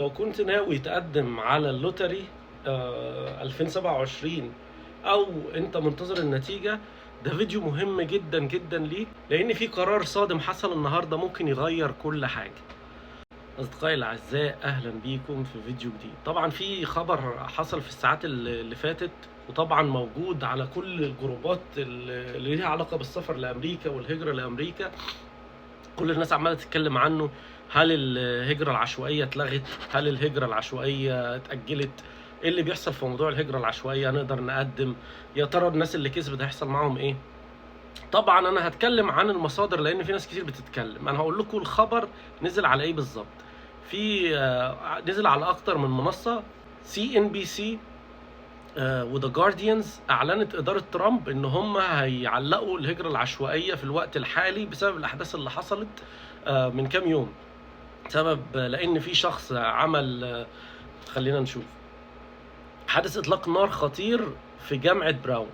لو كنت ناوي تقدم على اللوتري 2027 او انت منتظر النتيجة، ده فيديو مهم جدا جدا ليك، لان في قرار صادم حصل النهاردة ممكن يغير كل حاجة. اصدقائي الاعزاء، اهلا بيكم في فيديو جديد. طبعا في خبر حصل في الساعات اللي فاتت، وطبعا موجود على كل الجروبات اللي ليها علاقة بالسفر لامريكا والهجرة لامريكا. كل الناس عماله تتكلم عنه. هل الهجره العشوائيه اتلغت؟ هل الهجره العشوائيه اتاجلت؟ ايه اللي بيحصل في موضوع الهجره العشوائيه؟ نقدر نقدم؟ يا ترى الناس اللي كسبت هيحصل معاهم ايه؟ طبعا انا هتكلم عن المصادر لان في ناس كتير بتتكلم. انا هقول لكم الخبر نزل على ايه بالظبط. في نزل على اكتر من منصه. CNBC وذا جارديانز اعلنت اداره ترامب ان هم هيعلقوا الهجره العشوائيه في الوقت الحالي بسبب الاحداث اللي حصلت من كام يوم. سبب لان في شخص عمل خلينا نشوف حادث اطلاق نار خطير في جامعه براون.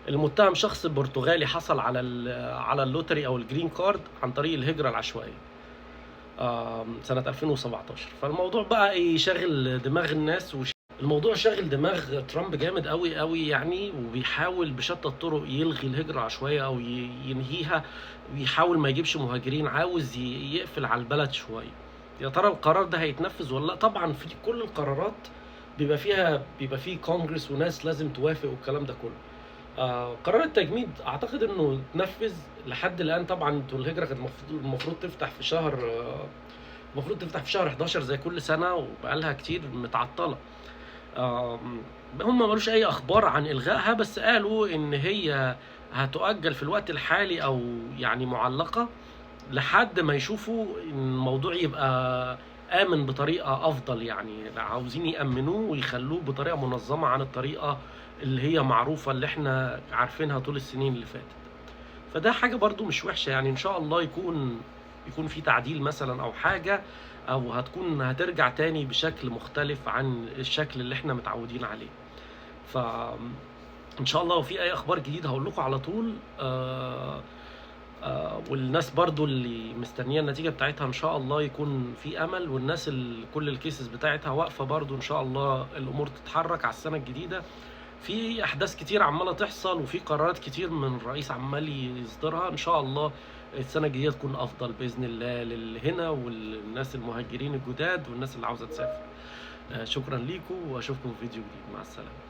المتهم شخص برتغالي حصل على اللوتري او الجرين كارد عن طريق الهجره العشوائيه سنه 2017. فالموضوع بقى يشغل دماغ الناس، الموضوع شاغل دماغ ترامب جامد قوي قوي يعني، وبيحاول بشتى الطرق يلغي الهجرة العشوائية او ينهيها، ويحاول ما يجيبش مهاجرين، عاوز يقفل على البلد شوية. يا ترى القرار ده هيتنفذ ولا لا؟ طبعا في كل القرارات بيبقى فيه كونجرس وناس لازم توافق والكلام ده كله. قرار التجميد اعتقد انه اتنفذ لحد الان. طبعا انتوا الهجرة كانت المفروض تفتح في شهر 11 زي كل سنة، وبقالها كتير متعطلة. هم ملوش اي اخبار عن الغائها، بس قالوا ان هي هتؤجل في الوقت الحالي او يعني معلقة لحد ما يشوفوا الموضوع يبقى امن بطريقة افضل. يعني عاوزين يأمنوه ويخلوه بطريقة منظمة عن الطريقة اللي هي معروفة اللي احنا عارفينها طول السنين اللي فاتت. فده حاجة برضو مش وحشة يعني. ان شاء الله يكون في تعديل مثلا او حاجة، او هترجع تاني بشكل مختلف عن الشكل اللي احنا متعودين عليه. ان شاء الله لو في اي اخبار جديدة هقول لكم على طول. والناس برضو اللي مستنية النتيجة بتاعتها ان شاء الله يكون في امل، والناس كل الكيسز بتاعتها واقفة برضو ان شاء الله الامور تتحرك على السنة الجديدة. في احداث كتير عماله تحصل، وفي قرارات كتير من الرئيس عمال يصدرها. ان شاء الله السنه الجديده تكون افضل باذن الله لهنا والناس المهاجرين الجداد والناس اللي عاوزه تسافر. شكرا ليكم، واشوفكم في فيديو جديد. مع السلامه.